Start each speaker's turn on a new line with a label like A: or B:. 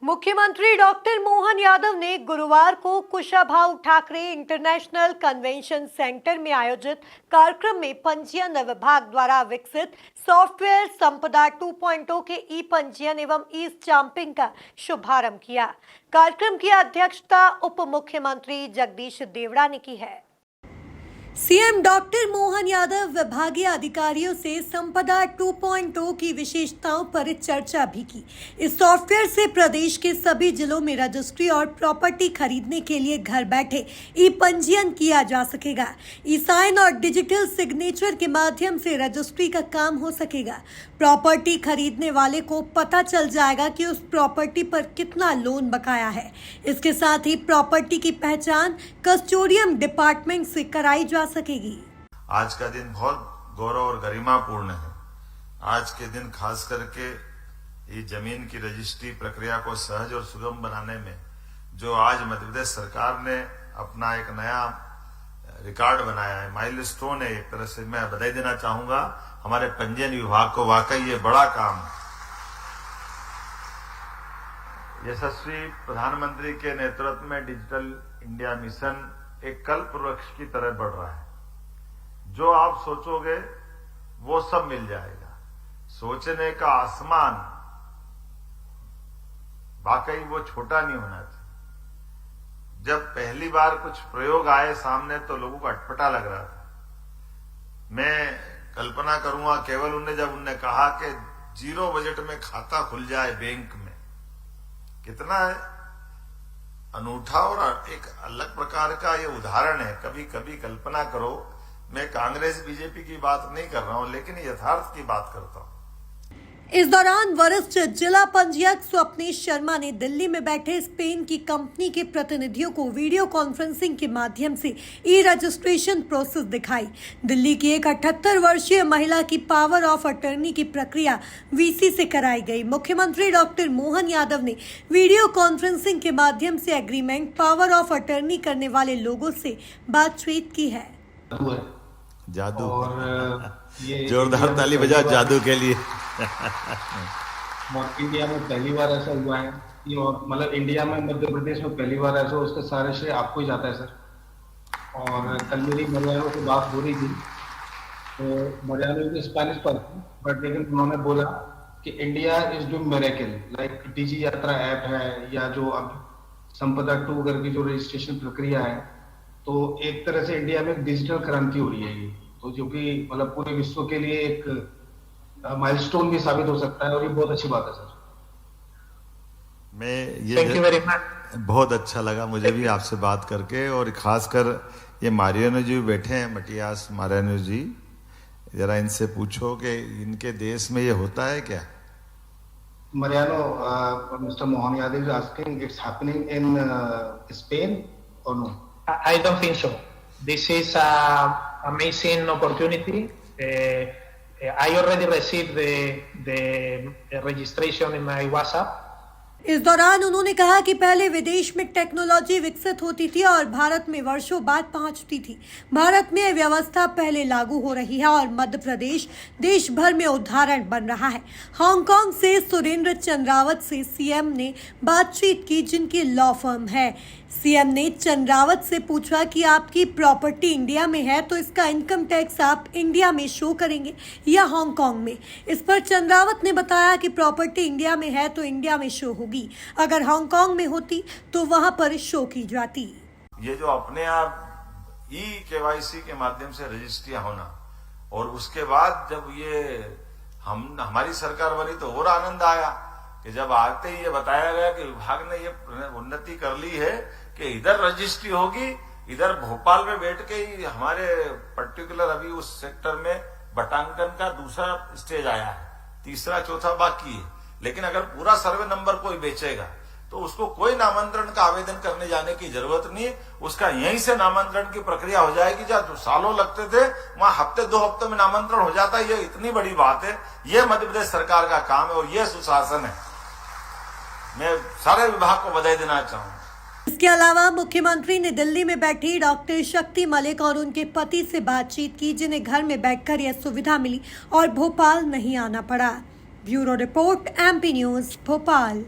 A: मुख्यमंत्री डॉक्टर मोहन यादव ने गुरुवार को Kushabhau Thackeray international convention centre में आयोजित कार्यक्रम में पंजीयन विभाग द्वारा विकसित सॉफ्टवेयर संपदा 2.0 के ई पंजीयन एवं ई स्टाम्पिंग का शुभारंभ किया। कार्यक्रम की अध्यक्षता उप मुख्यमंत्री जगदीश देवड़ा ने की है। सीएम डॉक्टर मोहन यादव विभागीय अधिकारियों से संपदा 2.0 की विशेषताओं पर चर्चा भी की। इस सॉफ्टवेयर से प्रदेश के सभी जिलों में रजिस्ट्री और प्रॉपर्टी खरीदने के लिए घर बैठे ई पंजीयन किया जा सकेगा। ई साइन और डिजिटल सिग्नेचर के माध्यम से रजिस्ट्री का काम हो सकेगा। प्रॉपर्टी खरीदने वाले को पता चल जाएगा कि उस प्रॉपर्टी पर कितना लोन बकाया है। इसके साथ ही प्रॉपर्टी की पहचान कस्टोडियम डिपार्टमेंट से कराई जा सकेगी।
B: आज का दिन बहुत गौरव और गरिमापूर्ण है। आज के दिन खास करके ये जमीन की रजिस्ट्री प्रक्रिया को सहज और सुगम बनाने में जो आज मध्य प्रदेश सरकार ने अपना एक नया रिकॉर्ड बनाया है, माइलस्टोन है, एक तरह से मैं बधाई देना चाहूंगा हमारे पंजीयन विभाग को। वाकई ये बड़ा काम यशस्वी प्रधानमंत्री के नेतृत्व में डिजिटल इंडिया मिशन एक कल्प वृक्ष की तरह बढ़ रहा है। जो आप सोचोगे वो सब मिल जाएगा। सोचने का आसमान वाकई वो छोटा नहीं होना चाहिए। जब पहली बार कुछ प्रयोग आए सामने तो लोगों को अटपटा लग रहा था। मैं कल्पना करूंगा केवल उनने कहा कि 0 बजट में खाता खुल जाए बैंक में, कितना है अनूठा और एक अलग प्रकार का ये उदाहरण है। कभी कभी कल्पना करो, मैं कांग्रेस बीजेपी की बात नहीं कर रहा हूं, लेकिन यथार्थ की बात करता हूं।
A: इस दौरान वरिष्ठ जिला पंजीयक स्वप्नेश शर्मा ने दिल्ली में बैठे स्पेन की कंपनी के प्रतिनिधियों को वीडियो कॉन्फ्रेंसिंग के माध्यम से ई रजिस्ट्रेशन प्रोसेस दिखाई। दिल्ली की एक 78 वर्षीय महिला की पावर ऑफ अटर्नी की प्रक्रिया वीसी से कराई गई। मुख्यमंत्री डॉक्टर मोहन यादव ने वीडियो कॉन्फ्रेंसिंग के माध्यम से एग्रीमेंट पावर ऑफ अटर्नी करने वाले लोगों से बातचीत की है।
B: जादू
C: और ये
B: जोरदार ताली बजाओ जादू के लिए।
C: और इंडिया में पहली बार ऐसा हुआ है कि, और मतलब इंडिया में मध्य प्रदेश में पहली बार ऐसा, उसका सारे श्रेय आपको ही जाता है सर। और कल मेरी मरियानो से बात हो रही थी, तो मरियानो की स्पेनिश पर थी, बट लेकिन उन्होंने बोला कि India is doing miracle, like Digi Yatra app है या जो अब संपदा 2 करके जो रजिस्ट्रेशन प्रक्रिया है, तो एक तरह से इंडिया में डिजिटल क्रांति हो रही है ये, तो जो कि मतलब पूरे विश्व के लिए एक माइलस्टोन भी साबित हो सकता है, और ये बहुत अच्छी बात है सर।
B: मैं ये
C: थैंक यू वेरी मच।
B: बहुत अच्छा लगा मुझे भी आपसे बात करके, और खासकर ये मारियानो जी बैठे हैं, मटियास मारियानो जी, जरा इनसे पूछो कि इनके देश में ये होता है क्या।
C: Mariano, Mr. Mohan Yadav is asking, it's happening in Spain or no?
D: I don't think so. This is an amazing opportunity. I already received the registration in my WhatsApp.
A: इस दौरान उन्होंने कहा कि पहले विदेश में टेक्नोलॉजी विकसित होती थी और भारत में वर्षों बाद पहुंचती थी। भारत में यह व्यवस्था पहले लागू हो रही है और मध्य प्रदेश देश भर में उदाहरण बन रहा है। हांगकांग से सुरेंद्र चंद्रावत से सीएम ने बातचीत की, जिनकी लॉ फर्म है। सीएम ने चंद्रावत से पूछा कि आपकी प्रॉपर्टी इंडिया में है तो इसका इनकम टैक्स आप इंडिया में शो करेंगे या हांगकांग में। इस पर चंद्रावत ने बताया कि प्रॉपर्टी इंडिया में है तो इंडिया में शो होगी, अगर हांगकांग में होती तो वहां पर शो की जाती।
B: ये जो अपने आप ई केवाईसी के माध्यम से रजिस्ट्रियां होना, और उसके बाद जब ये हमारी सरकार बनी तो और आनंद आया कि जब आते ही ये बताया गया कि विभाग ने ये उन्नति कर ली है कि इधर रजिस्ट्री होगी, इधर भोपाल में बैठ के ही हमारे पर्टिकुलर अभी उस सेक्टर में बटांकन का दूसरा स्टेज आया है, तीसरा चौथा बाकी है। लेकिन अगर पूरा सर्वे नंबर कोई बेचेगा तो उसको कोई नामांतरण का आवेदन करने जाने की जरूरत नहीं, उसका यहीं से नामांतरण की प्रक्रिया हो जाएगी। जहाँ जो सालों लगते थे वहां हफ्ते 2 हफ्तों में नामांतरण हो जाता है। ये इतनी बड़ी बात है, ये मध्य प्रदेश सरकार का काम है और ये सुशासन है। मैं सारे विभाग को बधाई देना चाहूंगा।
A: इसके अलावा मुख्यमंत्री ने दिल्ली में बैठी डॉक्टर शक्ति मलिक और उनके पति से बातचीत की, जिन्हें घर में बैठकर यह सुविधा मिली और भोपाल नहीं आना पड़ा। Bureau report, MP news, Bhopal.